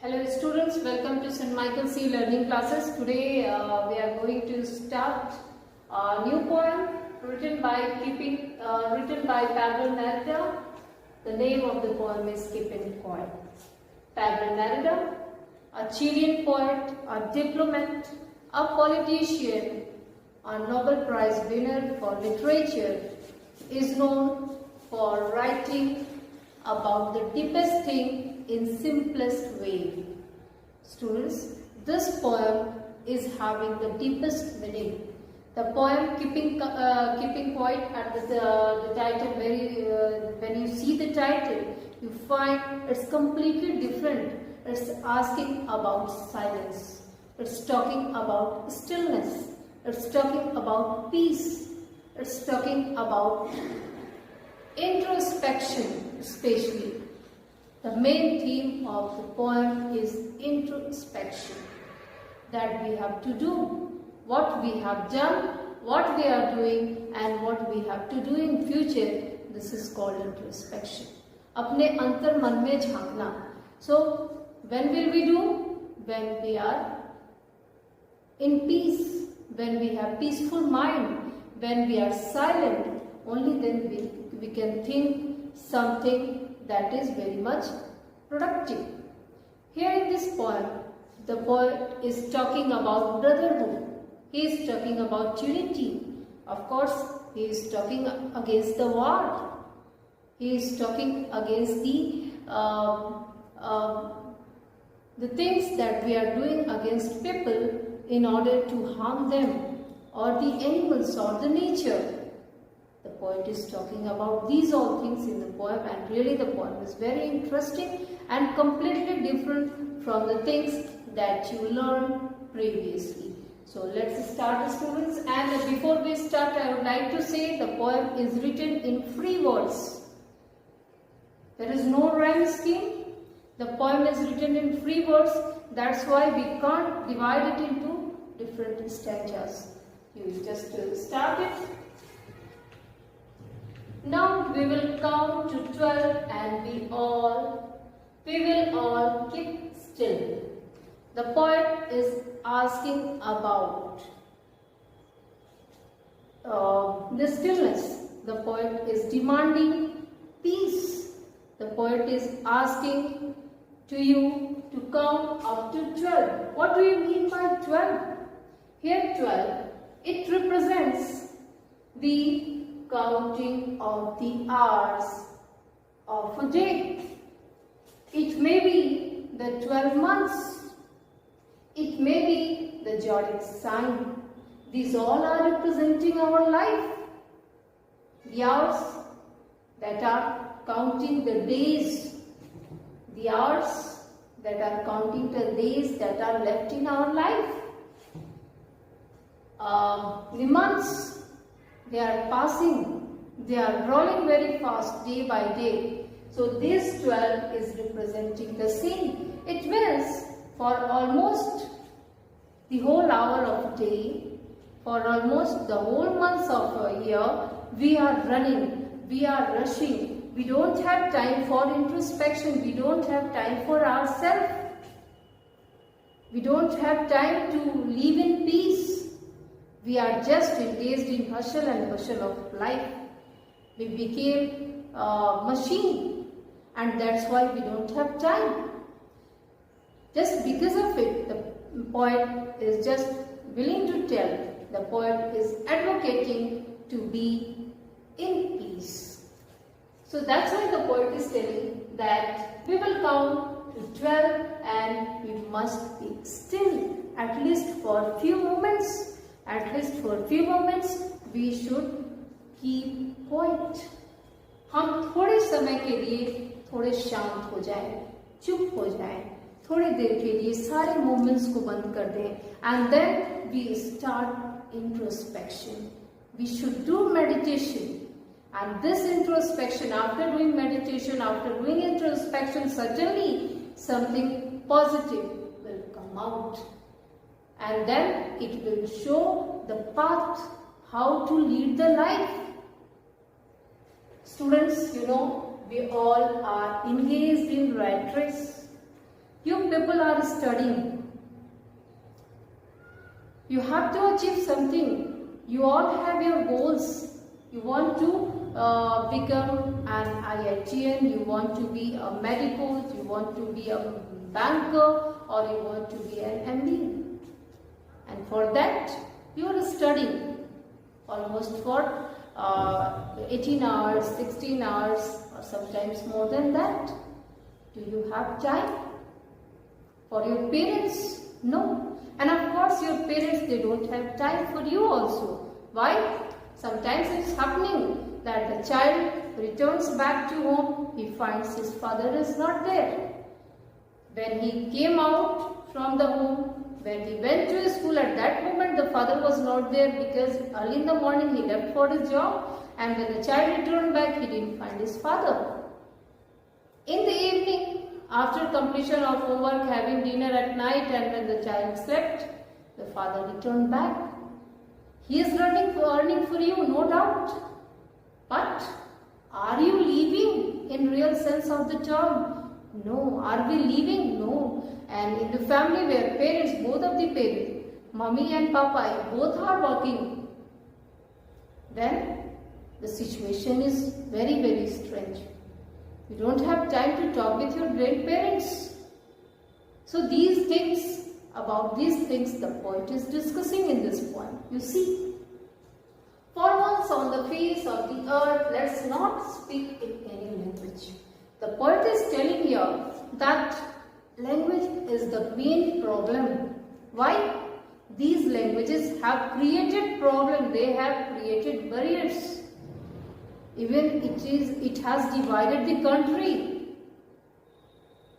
Hello students, welcome to St. Michael C Learning Classes. Today we are going to start a new poem written by Pablo Neruda. The name of the poem is Keeping Quiet. Pablo Neruda, a Chilean poet, a diplomat, a politician, a Nobel Prize winner for literature, is known for writing about the deepest thing in simplest way. Students, this poem is having the deepest meaning. The poem Keeping Quiet, at the title, when you see the title, you find it's completely different. It's asking about silence. It's talking about stillness. It's talking about peace. It's talking about introspection, especially. The main theme of the poem is introspection. That we have to do, what we have done, what we are doing, and what we have to do in future. This is called introspection. अपने अंतर मन में झांकना. So when will we do? When we are in peace, when we have peaceful mind, when we are silent. Only then we can think something that is very much productive. Here in this poem, the poet is talking about brotherhood. He is talking about unity. Of course, he is talking against the war. He is talking against the things that we are doing against people in order to harm them, or the animals, or the nature. The poet is talking about these all things in the poem, and really the poem is very interesting and completely different from the things that you learned previously. So let's start, students, and before we start I would like to say the poem is written in free words. There is no rhyme scheme. The poem is written in free words. That's why we can't divide it into different stanzas. You just start it. Now we will count to 12 and we will all keep still. The poet is asking about the stillness. The poet is demanding peace. The poet is asking to you to count up to 12. What do you mean by 12? Here 12, it represents the counting of the hours of a day. It may be the 12 months. It may be the zodiac sign. These all are representing our life. The hours that are counting the days. The hours that are counting the days that are left in our life. The months, they are passing, they are rolling very fast day by day. So this 12 is representing the same. It means for almost the whole hour of day, for almost the whole months of a year, we are running, we are rushing. We don't have time for introspection, we don't have time for ourselves. We don't have time to live in peace. We are just engaged in hustle and bustle of life. We became a machine, and that's why we don't have time. Just because of it, the poet is just willing to tell. The poet is advocating to be in peace. So that's why the poet is telling that we will count to 12 and we must be still, at least for a few moments. At least for a few moments, we should keep quiet. हम थोड़े समय के लिए थोड़े शांत हो जाएं, चुप हो जाएं, थोड़ी देर के लिए सारे movements को बंद कर दें, and then we start introspection. We should do meditation, and this introspection, after doing meditation, after doing introspection, certainly something positive will come out. And then it will show the path how to lead the life. Students, you know, we all are engaged in rat race. You people are studying. You have to achieve something. You all have your goals. You want to become an IITian, you want to be a medical, you want to be a banker, or you want to be an MD. And for that, you are studying almost for 18 hours, 16 hours, or sometimes more than that. Do you have time for your parents? No. And of course your parents, they don't have time for you also. Why? Sometimes it's happening that the child returns back to home, he finds his father is not there. When he came out from the home, when he went to school, at that moment the father was not there because early in the morning he left for his job, and when the child returned back, he didn't find his father. In the evening, after completion of homework, having dinner at night, and when the child slept, the father returned back. He is earning for you, no doubt. But are you living in real sense of the term? No. Are we living? No. And in the family where parents, both of the parents, mommy and papa, both are working, then the situation is very, very strange. You don't have time to talk with your grandparents. So these things, about these things, the poet is discussing in this poem. You see, for once on the face of the earth, let's not speak in any language. The poet is telling here that language is the main problem. Why? These languages have created problem. They have created barriers. Even it has divided the country.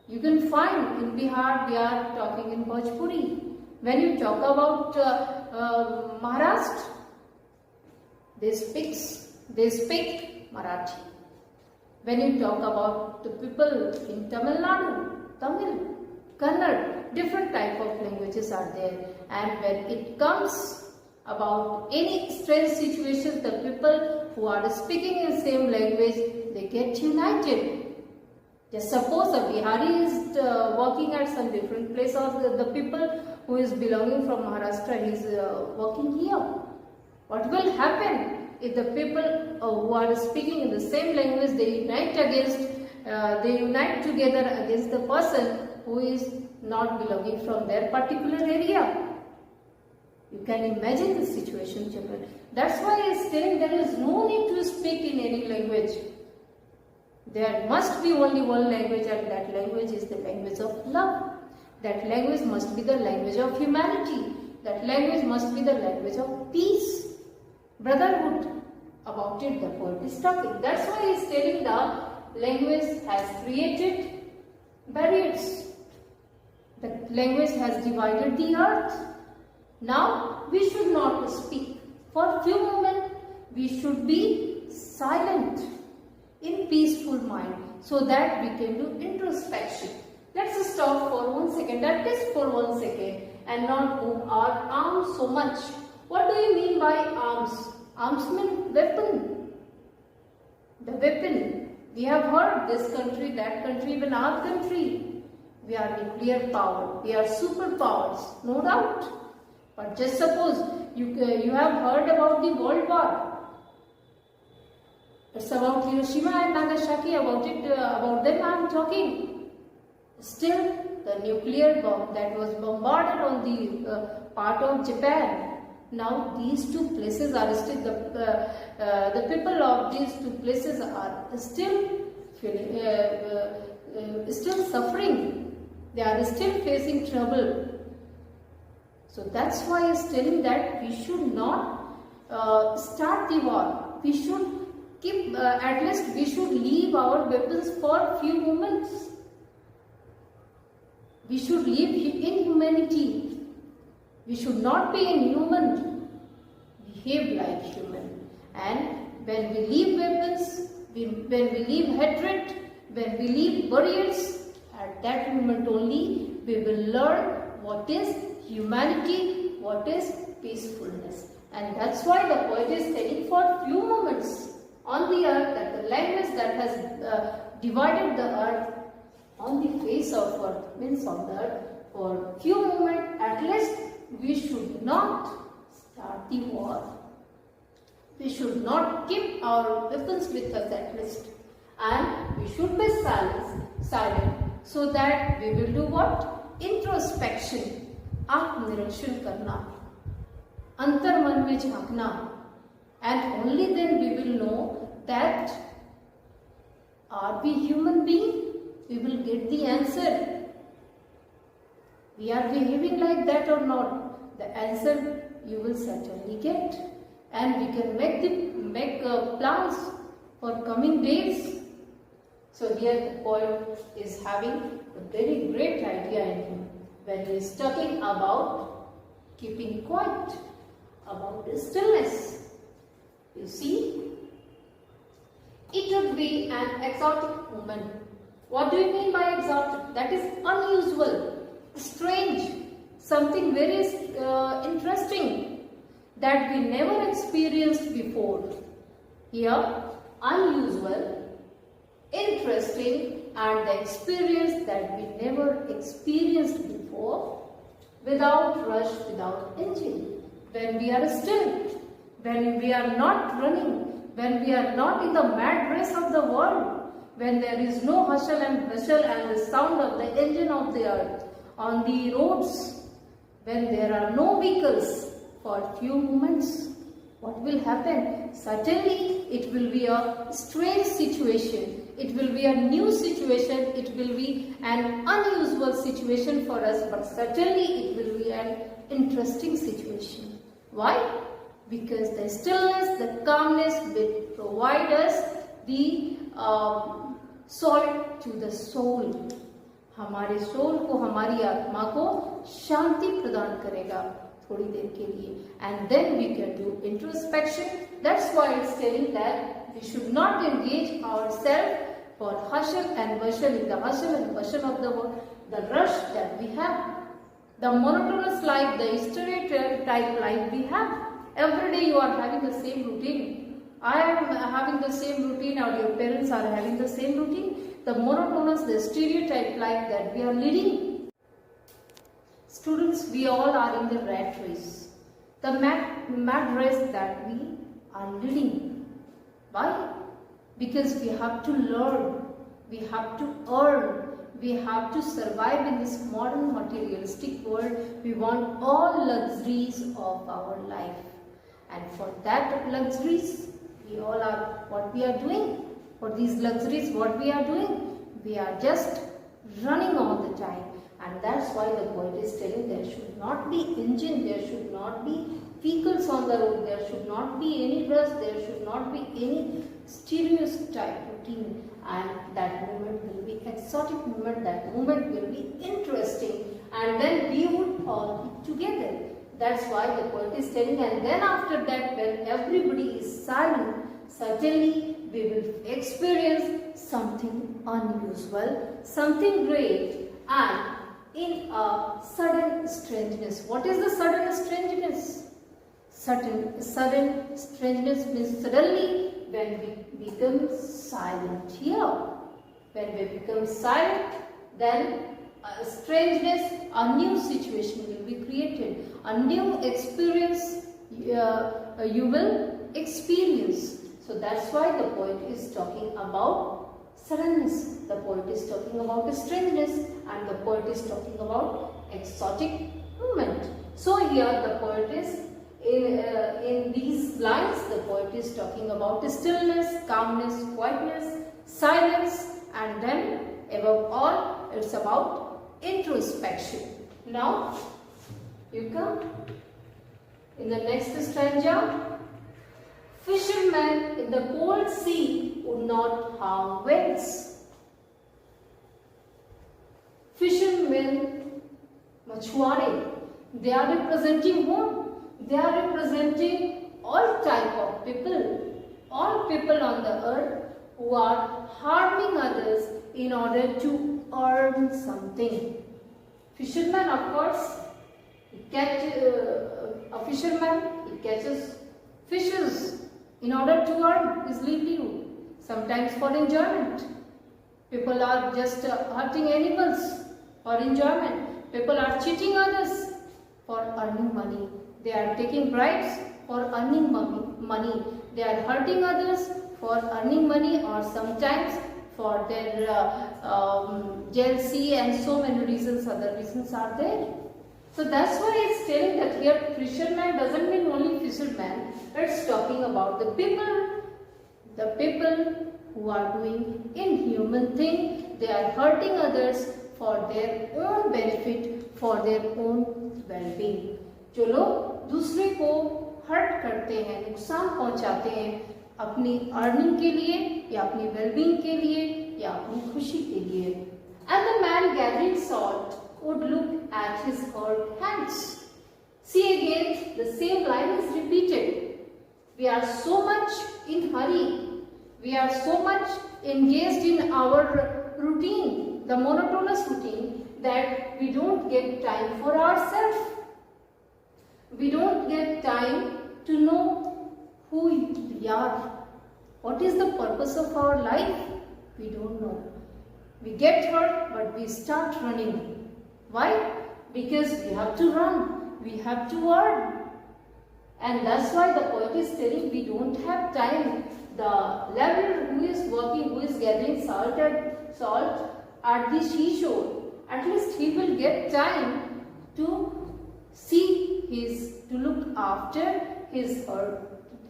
You can find in Bihar, we are talking in Bhojpuri. When you talk about Maharashtra, they speak Marathi. When you talk about the people in Tamil Nadu, Tamil, Kannada, different type of languages are there. And when it comes about any strange situations, the people who are speaking in the same language, they get united. Just suppose a Bihari is working at some different place, or the people who is belonging from Maharashtra is working here. What will happen if the people who are speaking in the same language, they unite together against the person who is not belonging from their particular area? You can imagine the situation, children. That's why I is telling there is no need to speak in any language. There must be only one language, and that language is the language of love. That language must be the language of humanity. That language must be the language of peace, brotherhood. About it the poet is talking. That's why he is telling the language has created barriers. The language has divided the earth. Now we should not speak. For a few moments we should be silent in peaceful mind, so that we can do introspection. Let's stop for 1 second, that is for 1 second, and not move our arms so much. What do you mean by arms? Arms mean weapon. The weapon. We have heard this country, that country, even our country. We are nuclear power. We are superpowers, no doubt. But just suppose you have heard about the World War. It's about Hiroshima and Nagasaki. About them I am talking. Still, the nuclear bomb that was bombarded on the part of Japan. Now these two places are still the people of these two places are still still suffering. They are still facing trouble. So that's why he's telling that we should not start the war. We should keep, at least we should leave our weapons for a few moments. We should live in humanity. We should not be inhuman. Behave like human. And when we leave weapons, when we leave hatred, when we leave barriers, at that moment only we will learn what is humanity, what is peacefulness. And that's why the poet is telling for a few moments on the earth that the language that has divided the earth on the face of earth, means on the earth, for few moments at least, we should not start the war. We should not keep our weapons with us at least, and we should be silent, so that we will do what? Introspection, आत्मनिरीक्षण करना, अंतर मन में झांकना, and only then we will know that are we human being? We will get the answer. We are behaving like that or not? The answer you will certainly get, and we can make plans for coming days. So here the poet is having a very great idea in him when he is talking about keeping quiet, about stillness. You see, it would be an exotic moment. What do you mean by exotic? That is unusual, strange, something very interesting that we never experienced before. Here, unusual, interesting, and the experience that we never experienced before, without rush, without engine. When we are still, when we are not running, when we are not in the mad race of the world, when there is no hustle and bustle and the sound of the engine of the earth on the roads, when there are no vehicles for few moments, what will happen? Certainly it will be a strange situation, it will be a new situation, it will be an unusual situation for us, but certainly it will be an interesting situation. Why? Because the stillness, the calmness will provide us the salt to the soul. हमारे soul को, हमारी आत्मा को शांति प्रदान करेगा थोड़ी देर के लिए, and then we can do introspection. That's why it's telling that we should not engage ourselves for hustle and bustle, in the hustle and bustle of the world, the rush that we have, the monotonous life, the stereotype life we have. Every day you are having the same routine. I am having the same routine, or your parents are having the same routine. The monotonous, the stereotype life that we are leading. Students, we all are in the rat race, the mad race that we are leading. Why? Because we have to learn, we have to earn, we have to survive in this modern materialistic world. We want all luxuries of our life, and for that luxuries, we all are, what we are doing? For these luxuries, what we are doing? We are just running all the time. And that's why the poet is telling there should not be engine, there should not be vehicles on the road, there should not be any rush, there should not be any stereotype routine. And that moment will be exotic moment, that moment will be interesting. And then we would all be together. That's why the poet is telling, and then after that, when everybody is silent, certainly we will experience something unusual, something great, and in a sudden strangeness. What is the sudden strangeness? Sudden strangeness means suddenly when we become silent here. When we become silent, then a strangeness, a new situation will be created. A new experience you will experience. So that's why the poet is talking about suddenness, the poet is talking about strangeness, and the poet is talking about exotic movement. So here the poet is, in these lines, the poet is talking about stillness, calmness, quietness, silence, and then above all it's about introspection. Now you come in the next stanza. Fishermen in the cold sea would not harm whales. Fishermen, मछुआरे, they are representing whom? They are representing all type of people, all people on the earth who are harming others in order to earn something. Fisherman, of course, a fisherman, he catches fishes in order to earn his livelihood, sometimes for enjoyment. People are just hurting animals for enjoyment. People are cheating others for earning money. They are taking bribes for earning money. They are hurting others for earning money, or sometimes for their jealousy, and so many reasons, other reasons are there. So that's why it's telling that here fisherman doesn't mean only fisherman. It's talking about the people who are doing inhuman thing. They are hurting others for their own benefit, for their own well-being. जो लोग दूसरे को hurt करते हैं, नुकसान पहुंचाते हैं अपनी अर्निंग के लिए, या अपनी वेलबींग के लिए, या अपनी खुशी के लिए. And the man gathering salt would look at his hurt hands. See again, the same line is repeated. We are so much in hurry. We are so much engaged in our routine, the monotonous routine, that we don't get time for ourselves. We don't get time to know who we are. What is the purpose of our life? We don't know. We get hurt, but we start running. Why? Because we have to run. We have to earn. And that's why the poet is telling we don't have time. The laborer who is working, who is gathering salt at the seashore, at least he will get time to to look after his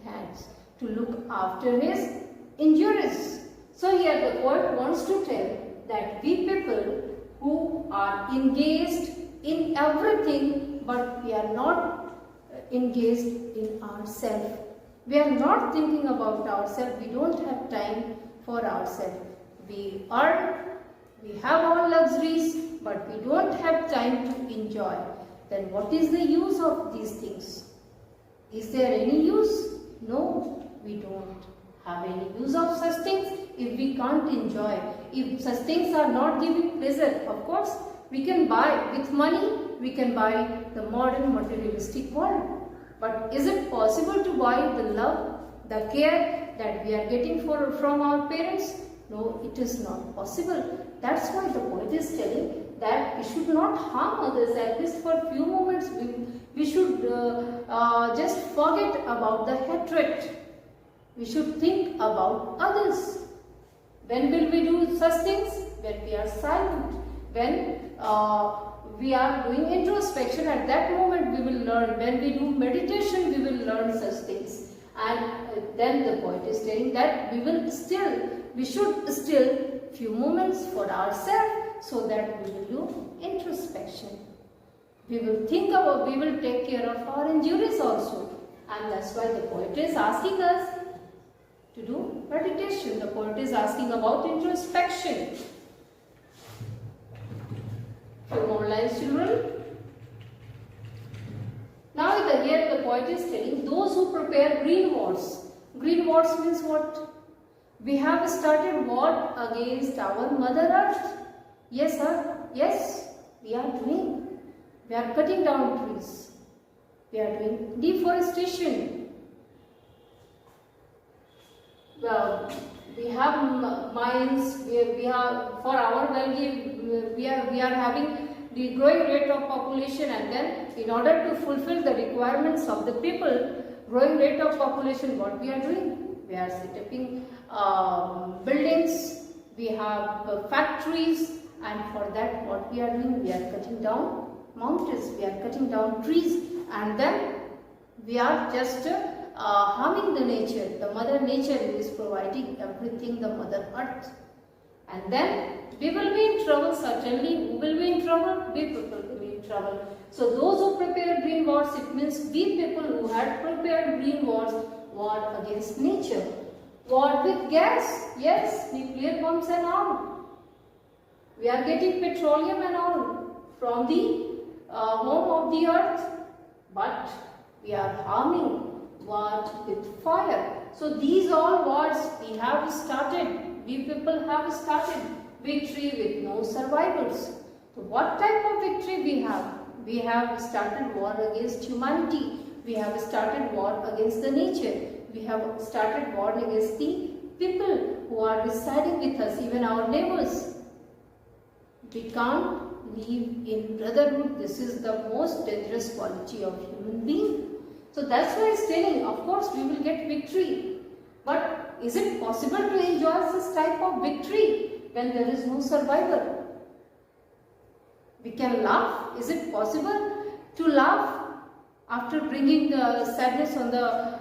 hands, to look after his injuries. So here the poet wants to tell that we people who are engaged in everything, but we are not engaged in ourselves. We are not thinking about ourselves. We don't have time for ourselves. We earn, we have all luxuries, but we don't have time to enjoy. Then what is the use of these things? Is there any use? No, we don't have any use of such things if we can't enjoy. If such things are not giving pleasure, of course, we can buy with money, we can buy the modern materialistic world. But is it possible to buy the love, the care that we are getting from our parents? No, it is not possible. That's why the poet is telling that we should not harm others, at least for a few moments. We should just forget about the hatred. We should think about others. When will we do such things? When we are silent. When we are doing introspection, at that moment we will learn. When we do meditation, we will learn such things. And then the poet is telling that we should still few moments for ourselves, so that we will do introspection. We will think about, we will take care of our injuries also. And that's why the poet is asking us to do meditation. The poet is asking about introspection. Few more lines, children. Now here the poet is telling those who prepare green wars. Green wars means what? We have started war against our Mother Earth. Yes, sir. Yes, we are doing. We are cutting down trees. We are doing deforestation. Well, we have mines. We have, for our well-being, we are having the growing rate of population, and then in order to fulfill the requirements of the people, growing rate of population, what we are doing? We are setting buildings. We have factories. And for that, what we are doing? We are cutting down mountains, we are cutting down trees, and then we are just harming the nature, the Mother Nature who is providing everything, the Mother Earth. And then we will be in trouble, certainly. Who will be in trouble? We people will be in trouble. So those who prepare green wars, it means we people who had prepared green wars, war against nature. War with gas, yes, nuclear bombs and all. We are getting petroleum and all from the home of the earth, but we are harming what with fire. So these all wars we have started, we people have started. Victory with no survivors. So what type of victory we have? We have started war against humanity. We have started war against the nature. We have started war against the people who are residing with us, even our neighbors. We can't live in brotherhood. This is the most dangerous quality of human being. So that's why it's telling, of course we will get victory. But is it possible to enjoy this type of victory when there is no survivor? We can laugh. Is it possible to laugh after bringing the sadness on the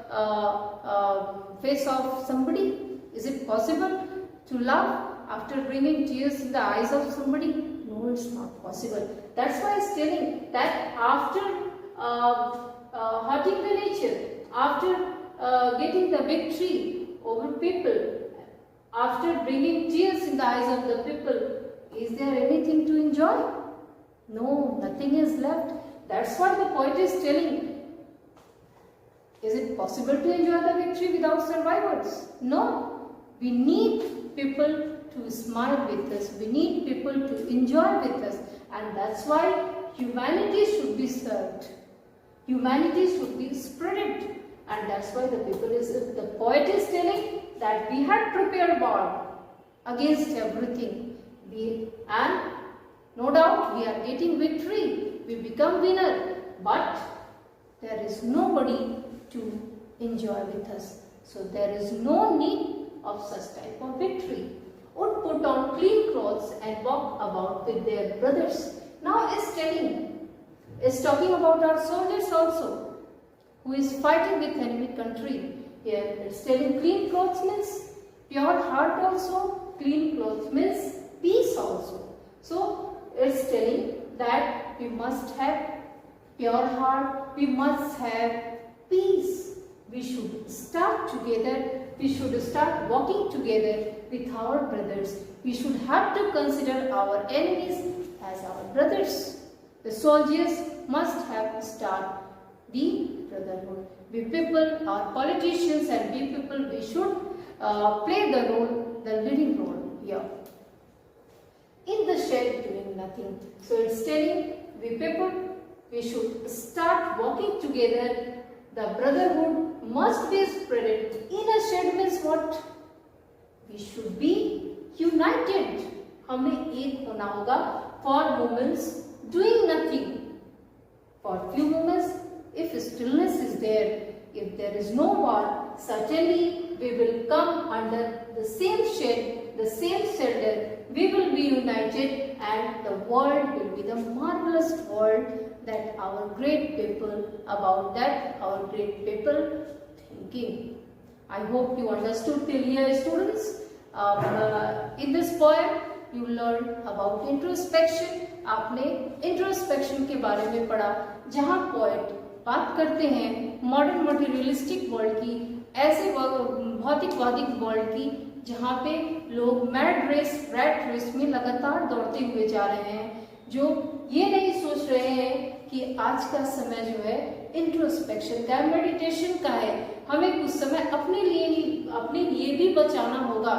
face of somebody? Is it possible to laugh after bringing tears in the eyes of somebody? No, it's not possible. That's why it's telling that after hurting the nature, after getting the victory over people, after bringing tears in the eyes of the people, is there anything to enjoy? No, nothing is left. That's what the poet is telling. Is it possible to enjoy the victory without survivors? No. We need people to smile with us. We need people to enjoy with us. And that's why humanity should be served. Humanity should be spreaded. And that's why the poet is telling that we had prepared war against everything. And no doubt we are getting victory. We become winner. But there is nobody to enjoy with us. So there is no need of such type of victory. Would put on clean clothes and walk about with their brothers. Now it's talking about our soldiers also, who is fighting with enemy country. Here it's telling clean clothes means pure heart also, clean clothes means peace also. So it's telling that we must have pure heart, we must have peace. We should start together, we should start walking together with our brothers. We should have to consider our enemies as our brothers. The soldiers must have start the brotherhood. We people, our politicians and we people, we should play the role, the leading role here. In the shed doing nothing. So it's telling we people, we should start working together. The brotherhood must be spread. In a shed means what? We should be united. हमें एक होना होगा. For moments doing nothing. For few moments, if stillness is there, if there is no war, certainly we will come under the same shed, the same shelter. We will be united and the world will be the marvelous world that our great people, about that our great people thinking. I hope you understood till here, students. In this poem, you learn about introspection. आपने introspection के बारे में पढ़ा, जहाँ poet बात करते हैं modern materialistic world की, ऐसे भौतिकवादी वर्ल्ड की, जहाँ पे लोग मैड रेस, रैट रेस में लगातार दौड़ते हुए जा रहे हैं, जो ये नहीं सोच रहे हैं कि आज का समय जो है इंट्रोस्पेक्शन का, मेडिटेशन का है. हमें कुछ समय अपने लिए भी बचाना होगा,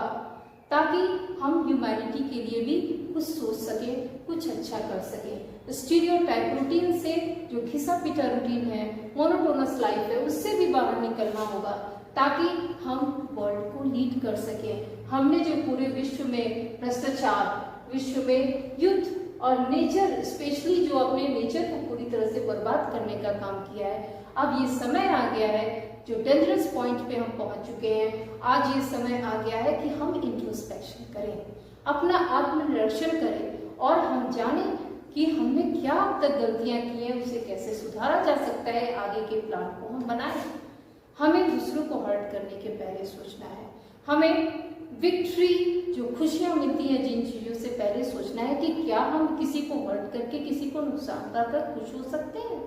ताकि हम ह्यूमैनिटी के लिए भी कुछ सोच सकें, कुछ अच्छा कर सकें. स्टीरियोटाइप रूटीन से, जो घिसा पिटा रूटीन है, मोनोटोनस लाइफ है, उससे भी बाहर निकलना होगा, ताकि हम वर्ल्ड को लीड कर सकें. हमने जो पूरे विश्व में भ्रष्टाचार, विश्व में युद्ध और नेचर, स्पेशली जो अपने नेचर को पूरी तरह से बर्बाद करने का काम किया है, अब ये समय आ गया है, जो डेंजरस पॉइंट पे हम पहुंच चुके हैं. आज ये समय आ गया है कि हम इंट्रोस्पेक्शन करें, अपना आत्मनिरीक्षण करें और हम जानें कि हमने क्या अब तक गलतियां की हैं, उसे कैसे सुधारा जा सकता है. आगे के प्लान को हम बनाएं. हमें दूसरों को हर्ट करने के पहले सोचना है. हमें विक्ट्री, जो खुशियां मिलती हैं जिन चीजों से, पहले सोचना है कि क्या हम किसी को हर्ट करके, किसी को नुकसान कर खुश हो सकते हैं.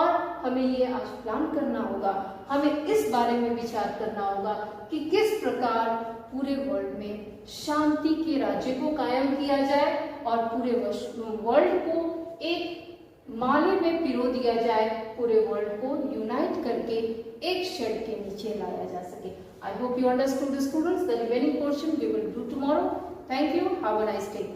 और हमें ये आज प्लान करना होगा, हमें इस बारे में विचार करना होगा कि किस प्रकार पूरे वर्ल्ड में शांति के राज्य को कायम किया जाए और पूरे वर्ल्ड को एक माले में पिरो दिया जाए, पूरे वर्ल्ड को यूनाइट करके एक शेड के नीचे लाया जा सके. I hope you understood, the students. The remaining portion we will do tomorrow. Thank you. Have a nice day.